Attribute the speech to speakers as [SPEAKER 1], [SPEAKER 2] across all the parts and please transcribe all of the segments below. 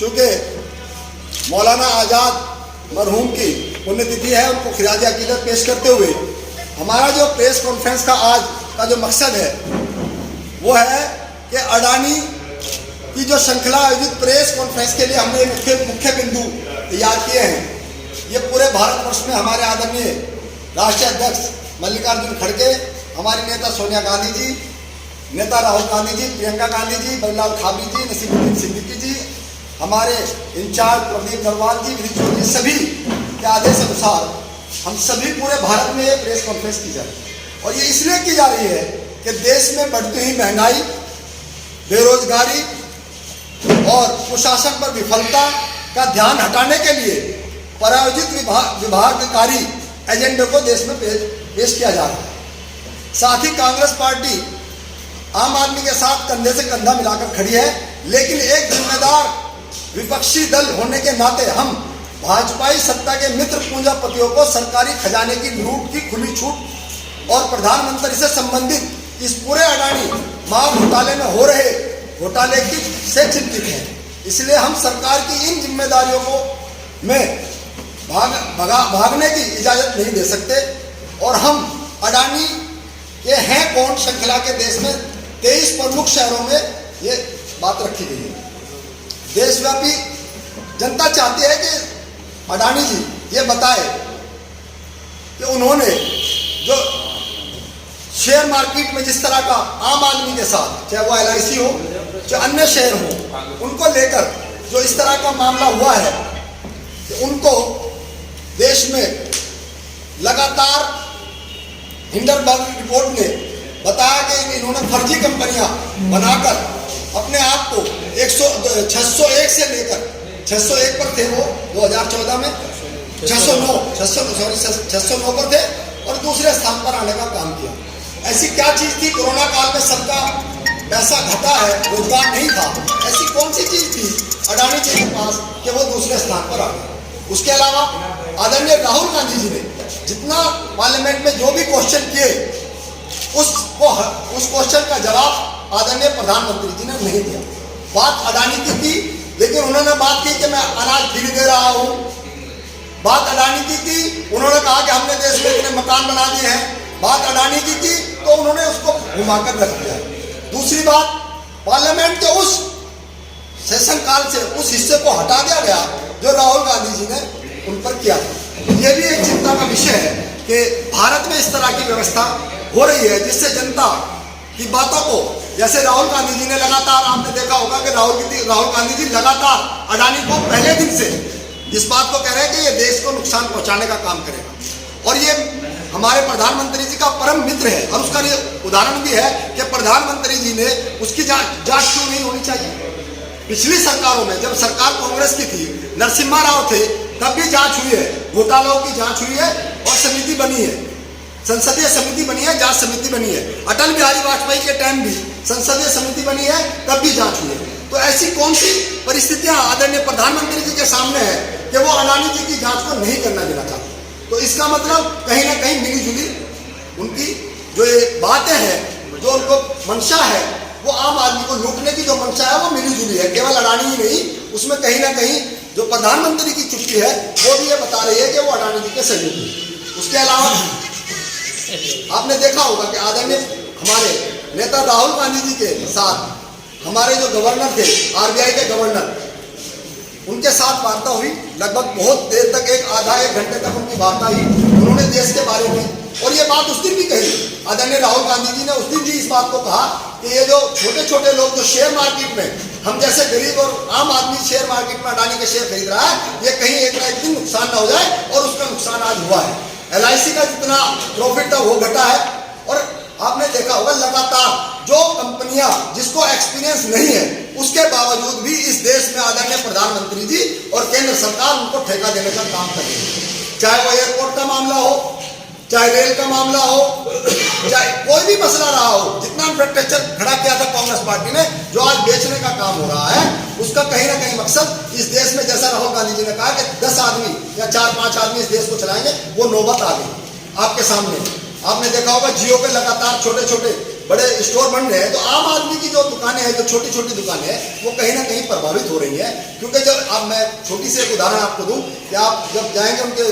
[SPEAKER 1] चूँकि मौलाना आज़ाद मरहूम की पुण्यतिथि है, उनको खिराज अकीदत पेश करते हुए हमारा जो प्रेस कॉन्फ्रेंस का आज का जो मकसद है वो है कि अडानी की जो श्रृंखला आयोजित प्रेस कॉन्फ्रेंस के लिए हमने मुख्य बिंदु तैयार किए हैं। ये पूरे भारतवर्ष में हमारे आदरणीय राष्ट्रीय अध्यक्ष मल्लिकार्जुन खड़गे, हमारी नेता सोनिया गांधी जी, नेता राहुल गांधी जी, प्रियंका गांधी जी, बल्लाल खाबरी जी, नसीमुद्दीन सिद्दीकी जी, हमारे इंचार्ज प्रदीप नरवाल जी, विधि चौधरी, सभी के आदेश अनुसार हम सभी पूरे भारत में ये प्रेस कॉन्फ्रेंस की जा रही है। और ये इसलिए की जा रही है कि देश में बढ़ती हुई महंगाई, बेरोजगारी और कुशासन पर विफलता का ध्यान हटाने के लिए प्रायोजित विभागकारी एजेंडे को देश में पेश किया जा रहा है। साथ ही कांग्रेस पार्टी आम आदमी के साथ कंधे से कंधा मिलाकर खड़ी है, लेकिन एक जिम्मेदार विपक्षी दल होने के नाते हम भाजपाई सत्ता के मित्र पूंजीपतियों को सरकारी खजाने की लूट की खुली छूट और प्रधानमंत्री से संबंधित इस पूरे अडानी माल घोटाले में हो रहे घोटाले की से चिंतित हैं। इसलिए हम सरकार की इन जिम्मेदारियों को में भागने की इजाजत नहीं दे सकते। और हम अडानी ये हैं कौन श्रृंखला के देश में 23 प्रमुख शहरों में ये बात रखी गई है। देशव्यापी जनता चाहती है कि अडानी जी ये बताए कि उन्होंने जो शेयर मार्केट में जिस तरह का आम आदमी के साथ, चाहे वो LIC हो, चाहे अन्य शेयर हो, उनको लेकर जो इस तरह का मामला हुआ है कि उनको देश में लगातार हिंडनबर्ग रिपोर्ट ने बताया कि इन्होंने फर्जी कंपनियां बनाकर अपने आप को 601 से लेकर 601 पर थे वो 2014 में 609 पर थे और दूसरे स्थान पर आने का काम किया। ऐसी क्या चीज थी? कोरोना काल में सबका पैसा घटा है, रोजगार नहीं था, ऐसी कौन सी चीज थी अडानी जी के पास कि वो दूसरे स्थान पर आ गए? उसके अलावा आदरणीय राहुल गांधी जी ने जितना पार्लियामेंट में जो भी क्वेश्चन किए उस क्वेश्चन का जवाब आदरणीय प्रधानमंत्री जी ने नहीं दिया। बात अडानी की थी, लेकिन उन्होंने बात की कि मैं अनाज फ्री दे रहा हूं। बात अडानी की थी, उन्होंने कहा कि हमने देश में इतने मकान बना दिए हैं। बात अडानी की थी तो उन्होंने उसको घुमाकर रख दिया। दूसरी बात, पार्लियामेंट के उस सेशन काल से उस हिस्से को हटा दिया गया जो राहुल गांधी जी ने उन पर किया था। यह भी एक चिंता का विषय है कि भारत में इस तरह की व्यवस्था हो रही है जिससे जनता की बातों को, जैसे राहुल गांधी जी ने लगातार, आपने देखा होगा कि राहुल गांधी जी लगातार अडानी को पहले दिन से इस बात को कह रहे हैं कि ये देश को नुकसान पहुंचाने का काम करेगा और ये हमारे प्रधानमंत्री जी का परम मित्र है। और उसका ये उदाहरण भी है कि प्रधानमंत्री जी ने उसकी जांच क्यों नहीं होनी चाहिए? पिछली सरकारों में जब सरकार कांग्रेस की थी, नरसिम्हा राव थे, तब भी जांच हुई है, घोटालों की जांच हुई है और समिति बनी है, संसदीय समिति बनी है, जांच समिति बनी है। अटल बिहारी वाजपेयी के टाइम भी संसदीय समिति बनी है, तब भी जांच हुई है। तो ऐसी कौन सी परिस्थितियां आदरणीय प्रधानमंत्री जी के सामने है कि वो अडानी जी की जांच को नहीं करना देना चाहते? तो इसका मतलब कहीं ना कहीं मिलीजुली उनकी जो ये बातें हैं, जो उनको मंशा है, वो आम आदमी को लूटने की जो मंशा है वो मिलीजुली है। केवल अडानी ही नहीं, उसमें कहीं ना कहीं जो प्रधानमंत्री की चुप्पी है वो भी ये बता रही है कि वो अडानी जी के सहयोगी। उसके अलावा आपने देखा होगा कि आदरणीय हमारे नेता राहुल गांधी जी के साथ हमारे जो गवर्नर थे, RBI के गवर्नर, उनके साथ वार्ता हुई। लगभग बहुत देर तक, आधा एक घंटे तक उनकी वार्ता हुई। उन्होंने देश के बारे में, और ये बात उस दिन भी कही, आदरणीय राहुल गांधी जी ने उस दिन भी इस बात को कहा कि ये जो छोटे छोटे लोग जो शेयर मार्केट में, हम जैसे गरीब और आम आदमी शेयर मार्केट में अडानी के शेयर खरीद रहा है, ये कहीं एक ना एक दिन नुकसान ना हो जाए, और उसका नुकसान आज हुआ है। LIC का जितना प्रॉफिट था वो घटा है। और आपने देखा होगा लगातार जो कंपनियां जिसको एक्सपीरियंस नहीं है, उसके बावजूद भी इस देश में आदरणीय प्रधानमंत्री जी और केंद्र सरकार उनको ठेका देने का काम कर रही है। चाहे वो एयरपोर्ट का मामला हो, चाहे रेल का मामला हो, चाहे कोई भी मसला रहा हो, जितना इंफ्रास्ट्रक्चर खड़ा किया था कांग्रेस पार्टी ने, जो आज बेचने का काम हो रहा है, उसका कहीं ना कहीं मकसद इस देश में, जैसा राहुल गांधी जी ने कहा कि 10 आदमी या 4-5 आदमी इस देश को चलाएंगे, वो नौबत आ गई आपके सामने। आपने देखा होगा जियो पे लगातार छोटे छोटे बड़े स्टोर बन रहे हैं, तो आम आदमी की जो दुकानें हैं, जो छोटी छोटी दुकानें हैं, वो कहीं ना कहीं प्रभावित हो रही हैं। क्योंकि जब अब मैं छोटी सी एक उदाहरण आपको दूं कि आप जब जाएंगे उनके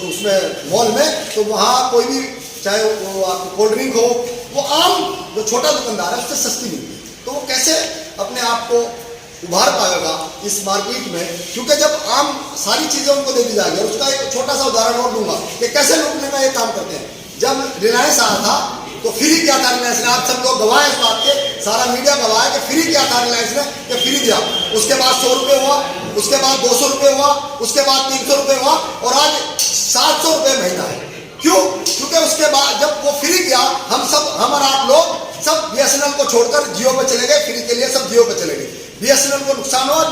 [SPEAKER 1] उसमें मॉल में, तो वहाँ कोई भी चाहे वो आपको कोल्ड ड्रिंक हो, वो आम जो छोटा दुकानदार है उससे सस्ती मिलती है। तो वो कैसे अपने आप को उभार पाएगा इस मार्केट में? क्योंकि जब आम सारी चीज़ें उनको दे दी जाएगी। उसका एक छोटा सा उदाहरण और दूंगा कि कैसे लूटने का ये काम करते हैं। जब रिलायंस आया था तो फ्री क्या था रिलायंस ने, आप सब लोग गवाह हैं इस बात के, सारा मीडिया गवाह है कि फ्री क्या था रिलायंस ने, कि फ्री दिया। उसके बाद 100 रुपये हुआ, उसके बाद 200 रुपये हुआ, उसके बाद 300 रुपये हुआ, और आज 700 रुपये महीना है। क्यों? क्योंकि उसके बाद जब वो फ्री किया, हम और आप लोग सब बीएसएनएल को छोड़कर जियो पे चले गए। फ्री के लिए सब जियो पे चले गए। बीएसएनएल को नुकसान हुआ,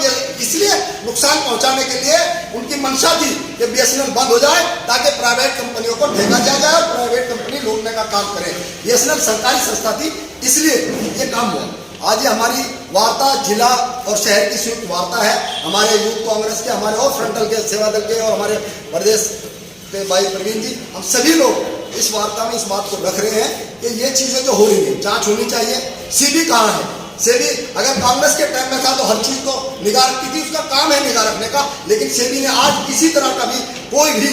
[SPEAKER 1] इसलिए नुकसान पहुंचाने के लिए उनकी मंशा थी कि बीएसएनएल बंद हो जाए ताकि प्राइवेट कंपनियों को ठेका दिया जाए और प्राइवेट कंपनी लूटने का काम करे। बीएसएनएल सरकारी संस्था थी, इसलिए ये काम हुआ। आज ये हमारी वार्ता जिला और शहर की संयुक्त वार्ता है, हमारे यूथ कांग्रेस के, हमारे और फ्रंटल के, सेवा दल के और हमारे प्रदेश के भाई प्रवीण जी, हम सभी लोग इस वार्ता में इस बात को रख रहे हैं कि ये चीजें जो हो रही है, जांच होनी चाहिए। सीबी कहाँ है? सेबी अगर कांग्रेस के टाइम में था तो हर चीज को निगाह रखती थी, उसका काम है निगाह रखने का, लेकिन सेबी ने आज किसी तरह का भी कोई भी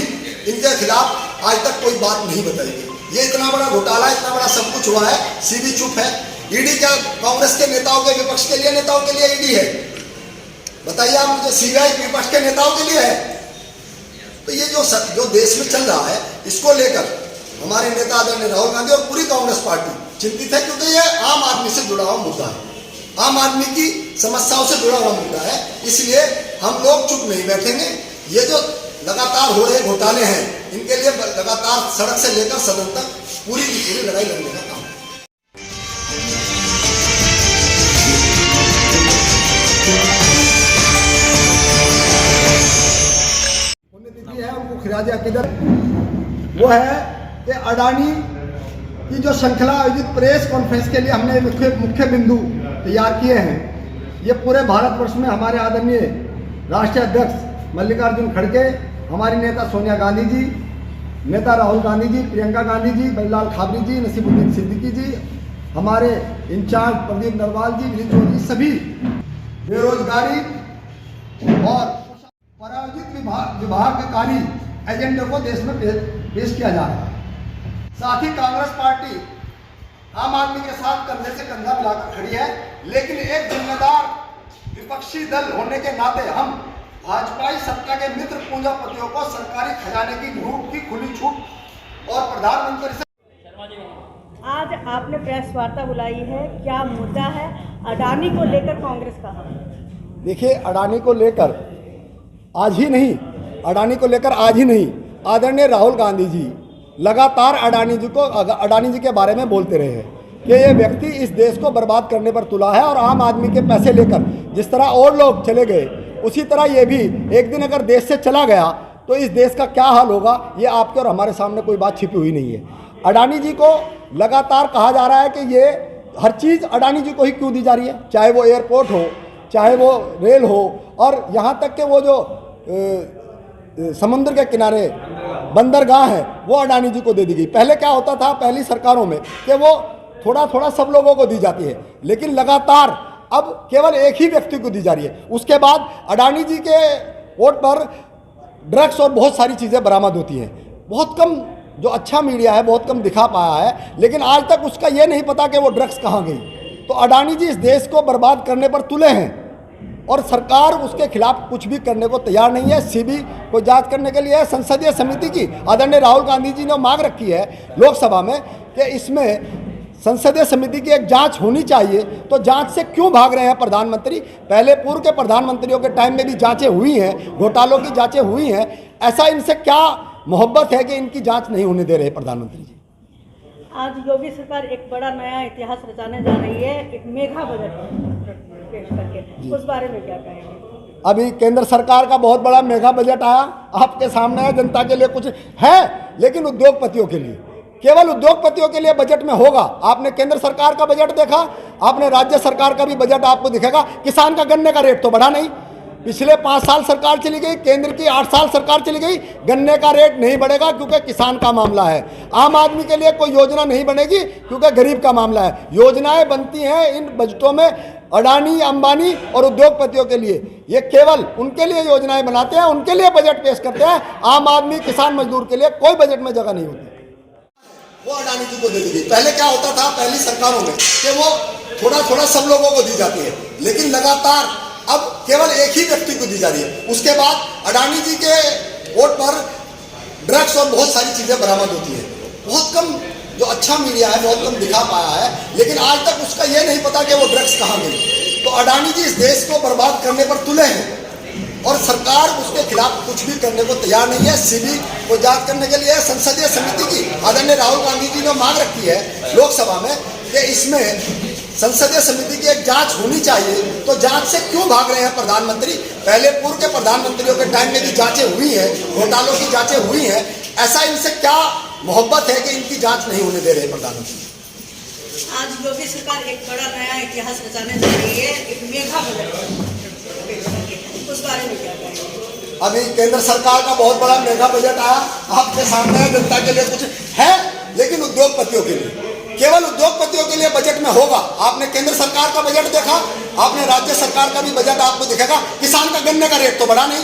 [SPEAKER 1] इनके खिलाफ आज तक कोई बात नहीं बताई गई। ये इतना बड़ा घोटाला, इतना बड़ा सब कुछ हुआ है, सीबी चुप है। ईडी क्या कांग्रेस के नेताओं के, विपक्ष के लिए नेताओं के लिए ईडी है? बताइए आप मुझे। सीबीआई विपक्ष के नेताओं के लिए है? तो ये जो देश में चल रहा है, इसको लेकर हमारे नेता आदरणीय राहुल गांधी और पूरी कांग्रेस पार्टी चिंतित है, क्योंकि ये आम आदमी से जुड़ा हुआ मुद्दा है, आम आदमी की समस्याओं से जुड़ा हुआ मुद्दा है। इसलिए हम लोग चुप नहीं बैठेंगे। ये जो लगातार हो रहे घोटाले हैं, इनके लिए लगातार सड़क से लेकर सदन तक पूरी की पूरी लड़ाई लड़ने का काम है। है उनको खिराज अकीदत वो है कि अडानी की जो श्रृंखला आयोजित प्रेस कॉन्फ्रेंस के लिए हमने मुख्य बिंदु तैयार किए हैं। ये पूरे भारतवर्ष में हमारे आदरणीय राष्ट्रीय अध्यक्ष मल्लिकार्जुन खड़गे, हमारी नेता सोनिया गांधी जी, नेता राहुल गांधी जी, प्रियंका गांधी जी, बल्लाल खाबरी जी, नसीबुद्दीन सिद्दीकी जी, हमारे इंचार्ज प्रदीप नरवाल जी, विनीत चौधरी, सभी बेरोजगारी और प्रायोजित विभागकारी एजेंडे को देश में पेश किया जा रहा है। साथ ही कांग्रेस पार्टी आम आदमी के साथ कंधे से कंधा मिलाकर खड़ी है, लेकिन एक जिम्मेदार विपक्षी दल होने के नाते हम भाजपाई सत्ता के मित्र पूंजीपतियों को सरकारी खजाने की लूट की खुली छूट और प्रधानमंत्री से।
[SPEAKER 2] आज आपने प्रेस वार्ता बुलाई है, क्या मुद्दा है? अडानी को लेकर कांग्रेस का?
[SPEAKER 1] देखिए, अडानी को लेकर आज ही नहीं, अडानी को लेकर आज ही नहीं, आदरणीय राहुल गांधी जी लगातार अडानी जी के बारे में बोलते रहे हैं कि ये व्यक्ति इस देश को बर्बाद करने पर तुला है और आम आदमी के पैसे लेकर जिस तरह और लोग चले गए, उसी तरह ये भी एक दिन अगर देश से चला गया तो इस देश का क्या हाल होगा, ये आपके और हमारे सामने कोई बात छिपी हुई नहीं है। अडानी जी को लगातार कहा जा रहा है कि ये हर चीज़ अडानी जी को ही क्यों दी जा रही है, चाहे वो एयरपोर्ट हो, चाहे वो रेल हो, और यहाँ तक कि वो जो समुद्र के किनारे बंदरगाह है वो अडानी जी को दे दी गई। पहले क्या होता था पहली सरकारों में कि वो थोड़ा थोड़ा सब लोगों को दी जाती है, लेकिन लगातार अब केवल एक ही व्यक्ति को दी जा रही है। उसके बाद अडानी जी के वोट पर ड्रग्स और बहुत सारी चीज़ें बरामद होती हैं। बहुत कम जो अच्छा मीडिया है बहुत कम दिखा पाया है, लेकिन आज तक उसका ये नहीं पता कि वो ड्रग्स कहाँ गई। तो अडानी जी इस देश को बर्बाद करने पर तुले हैं और सरकार उसके खिलाफ कुछ भी करने को तैयार नहीं है। सीबी को जांच करने के लिए संसदीय समिति की आदरणीय राहुल गांधी जी ने मांग रखी है लोकसभा में कि इसमें संसदीय समिति की एक जांच होनी चाहिए। तो जांच से क्यों भाग रहे हैं प्रधानमंत्री? पहले पूर्व के प्रधानमंत्रियों के टाइम में भी जांचें हुई हैं, घोटालों की जांचें हुई हैं, ऐसा इनसे क्या मोहब्बत है कि इनकी जांच नहीं होने दे रहे प्रधानमंत्री जी?
[SPEAKER 2] आज योगी सरकार एक बड़ा नया इतिहास रचाने जा रही है, एक मेगा बजट पेश करके, उस बारे में क्या कहेंगे?
[SPEAKER 1] अभी केंद्र सरकार का बहुत बड़ा मेगा बजट आया, आपके सामने है, जनता के लिए कुछ है, लेकिन उद्योगपतियों के लिए, केवल उद्योगपतियों के लिए बजट में होगा। आपने केंद्र सरकार का बजट देखा, आपने राज्य सरकार का भी बजट आपको दिखेगा। किसान का गन्ने का रेट तो बढ़ा नहीं, पिछले 5 साल सरकार चली गई, केंद्र की 8 साल सरकार चली गई, गन्ने का रेट नहीं बढ़ेगा क्योंकि किसान का मामला है। आम आदमी के लिए कोई योजना नहीं बनेगी क्योंकि गरीब का मामला है। योजनाएं बनती हैं इन बजटों में अडानी, अंबानी और उद्योगपतियों के लिए। ये केवल उनके लिए योजनाएं बनाते हैं, उनके लिए बजट पेश करते हैं। आम आदमी, किसान, मजदूर के लिए कोई बजट में जगह नहीं होती। वो अडानी जी को दे दी गई। पहले क्या होता था पहली सरकारों में कि वो थोड़ा थोड़ा सब लोगों को दी जाती है, लेकिन लगातार अब केवल एक ही व्यक्ति को दी जा रही है। उसके बाद अडानी जी के वोट पर ड्रग्स और बहुत सारी चीजें बरामद होती है। बहुत कम जो अच्छा मीडिया है बहुत कम दिखा पाया है, लेकिन आज तक उसका ये नहीं पता कि वो ड्रग्स कहाँ गई। तो अडानी जी इस देश को बर्बाद करने पर तुले हैं और सरकार उसके खिलाफ कुछ भी करने को तैयार नहीं है। सीबी को जांच करने के लिए संसदीय समिति की आदरणीय राहुल गांधी जी ने मांग रखी है लोकसभा में कि इसमें संसदीय समिति की एक जांच होनी चाहिए। तो जांच से क्यों भाग रहे हैं प्रधानमंत्री? पहले पूर्व के प्रधानमंत्रियों के टाइम में भी जांचें हुई हैं, घोटालों की जांचें हुई हैं। ऐसा इनसे क्या मोहब्बत है कि इनकी जांच नहीं होने दे रहे प्रधानमंत्री?
[SPEAKER 2] आज योगी सरकार एक बड़ा नया इतिहास रचाने जा रही है, एक मेगा बजट पेश करके। उस बारे में क्या कहेंगे?
[SPEAKER 1] अभी केंद्र सरकार का बहुत बड़ा मेगा बजट आया आपके सामने, जनता के लिए कुछ है लेकिन उद्योगपतियों के लिए, केवल उद्योगपतियों के लिए बजट में होगा। आपने केंद्र सरकार का बजट देखा, आपने राज्य सरकार का भी बजट आपको दिखेगा। किसान का गन्ने का रेट तो बढ़ा नहीं।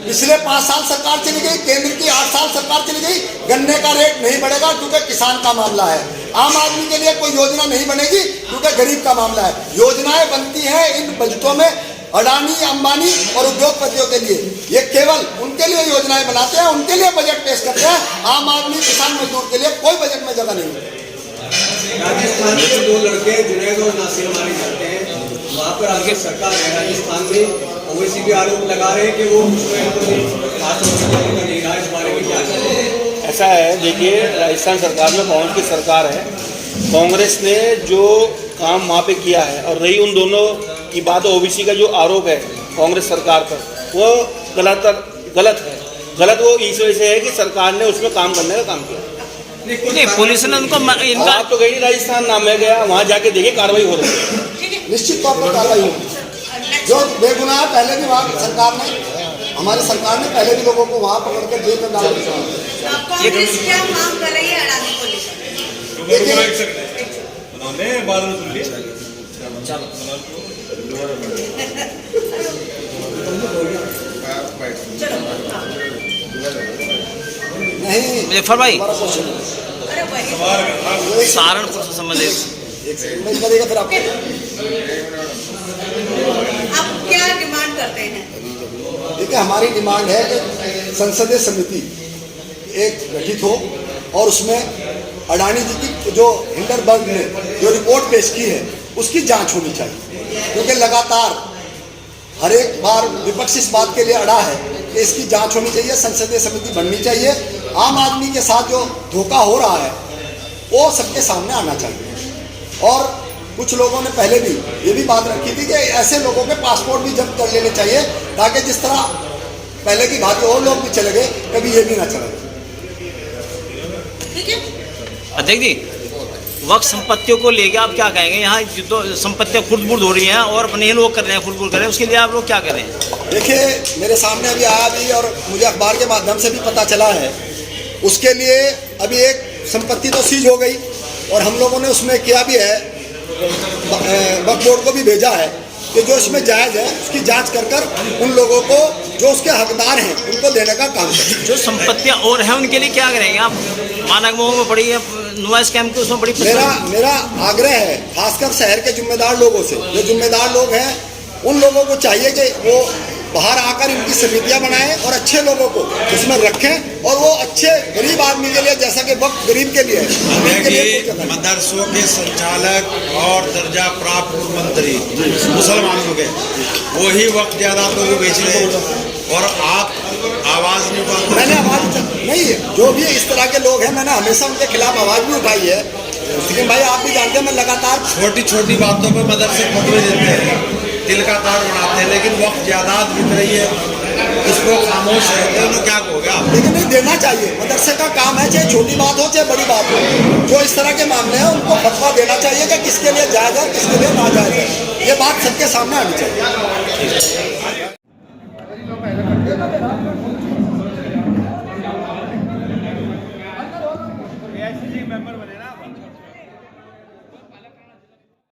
[SPEAKER 1] पिछले 5 साल सरकार चली गई, केंद्र की 8 साल सरकार चली गई, गन्ने का रेट नहीं बढ़ेगा क्योंकि किसान का मामला है। आम आदमी के लिए कोई योजना नहीं बनेगी क्योंकि गरीब का मामला है। योजनाएं बनती हैं इन बजटों में अडानी, अंबानी और उद्योगपतियों के लिए। ये केवल उनके लिए योजनाएं बनाते हैं, उनके लिए बजट पेश करते हैं। आम आदमी, किसान, मजदूर के लिए कोई बजट में जगह नहीं होती।
[SPEAKER 3] राजस्थान के 2 लड़के जुनैद और नासिर मारे जाते हैं, वहाँ पर आगे सरकार है राजस्थान में, ओवैसी भी आरोप लगा रहे हैं कि वो इस बारे में क्या करें?
[SPEAKER 4] ऐसा है, देखिए राजस्थान सरकार में कांग्रेस की सरकार है। कांग्रेस ने जो काम वहाँ पे किया है, और रही उन दोनों की बात, ओबीसी का जो आरोप है कांग्रेस सरकार पर, वो गलत है। गलत वो इस वजह से है कि सरकार ने उसमें काम करने का काम किया
[SPEAKER 5] नहीं, पुलिस ने उनको इनका
[SPEAKER 4] आप तो गई राजस्थान नाम में गया, वहाँ जाके देखिए कार्रवाई हो रही है।
[SPEAKER 1] निश्चित तौर पर कार्रवाई होगी। जो बेगुनाह पहले भी वहाँ सरकार ने, हमारी सरकार ने पहले भी लोगों को वहाँ पकड़कर जेल में डाल दिया।
[SPEAKER 2] कांग्रेस क्या मांग कर रही है अडानी को लेकर?
[SPEAKER 1] नहीं
[SPEAKER 5] मुजफ्फर भाई,
[SPEAKER 2] अरे वही
[SPEAKER 5] सहारनपुर से संबंधित
[SPEAKER 1] नहीं करेगा फिर आपको।
[SPEAKER 2] आप क्या डिमांड करते हैं?
[SPEAKER 1] देखिए हमारी डिमांड है कि संसदीय समिति एक गठित हो और उसमें अडानी जी की जो हिंडनबर्ग ने जो रिपोर्ट पेश की है उसकी जांच होनी चाहिए, क्योंकि लगातार हर एक बार विपक्ष इस बात के लिए अड़ा है कि इसकी जांच होनी चाहिए, संसदीय समिति बननी चाहिए। आम आदमी के साथ जो धोखा हो रहा है वो सबके सामने आना चाहिए। और कुछ लोगों ने पहले भी ये भी बात रखी थी कि ऐसे लोगों के पासपोर्ट भी जब्त कर लेने चाहिए ताकि जिस तरह पहले की भांति और लोग भी चले गए, कभी ये भी ना चले।
[SPEAKER 2] ठीक है,
[SPEAKER 5] अध्यक्ष जी, वक्त संपत्तियों को लेके आप क्या कहेंगे? यहाँ तो संपत्तियाँ खुर्द-बुर्द हो रही हैं और अपने ही लोग कर रहे हैं, खुर्द-बुर्द कर रहे हैं, उसके लिए आप लोग क्या करें?
[SPEAKER 1] देखिए मेरे सामने अभी आया भी और मुझे अखबार के माध्यम से भी पता चला है, उसके लिए अभी एक संपत्ति तो सीज हो गई और हम लोगों ने उसमें किया भी है, वक्फ बोर्ड को भी भेजा है कि जो इसमें जायज़ है उसकी जांच कर कर उन लोगों को जो उसके हकदार हैं उनको देने का काम करें।
[SPEAKER 5] जो संपत्तियाँ और हैं उनके लिए क्या करेंगे आप? मानक मोह में पड़ी है, नुमाइश कैंप की उसमें बड़ी
[SPEAKER 1] मेरा आग्रह है खासकर शहर के जिम्मेदार लोगों से, जो जिम्मेदार लोग हैं उन लोगों को चाहिए कि वो बाहर आकर इनकी समितियां बनाएं और अच्छे लोगों को उसमें रखें, और वो अच्छे गरीब आदमी के लिए, जैसा कि वक्त गरीब के लिए है,
[SPEAKER 6] मदरसों के संचालक और दर्जा प्राप्त मंत्री मुसलमानों के वही वक्त ज़्यादा तो बेच रहे हैं और आप आवाज़ नहीं उठाते।
[SPEAKER 1] मैंने आवाज़ नहीं, जो भी इस तरह के लोग हैं मैंने हमेशा उनके खिलाफ आवाज़ भी उठाई है, लेकिन भाई आप भी जानते हैं मैं लगातार
[SPEAKER 6] छोटी छोटी बातों पर मदरसे फतवे देते हैं, दिल का तार बनाते हैं, लेकिन वक्त जायदाद बिक रही है उसको खामोश रहते हैं, तो क्या होगा?
[SPEAKER 1] लेकिन नहीं देना चाहिए, मदरसे का काम है, चाहे छोटी बात हो चाहे बड़ी बात हो। जो इस तरह के मामले हैं उनको फतवा देना चाहिए कि किसके लिए जायज़ है किसके लिए नाजायज़ है, ये बात सबके सामने आनी चाहिए।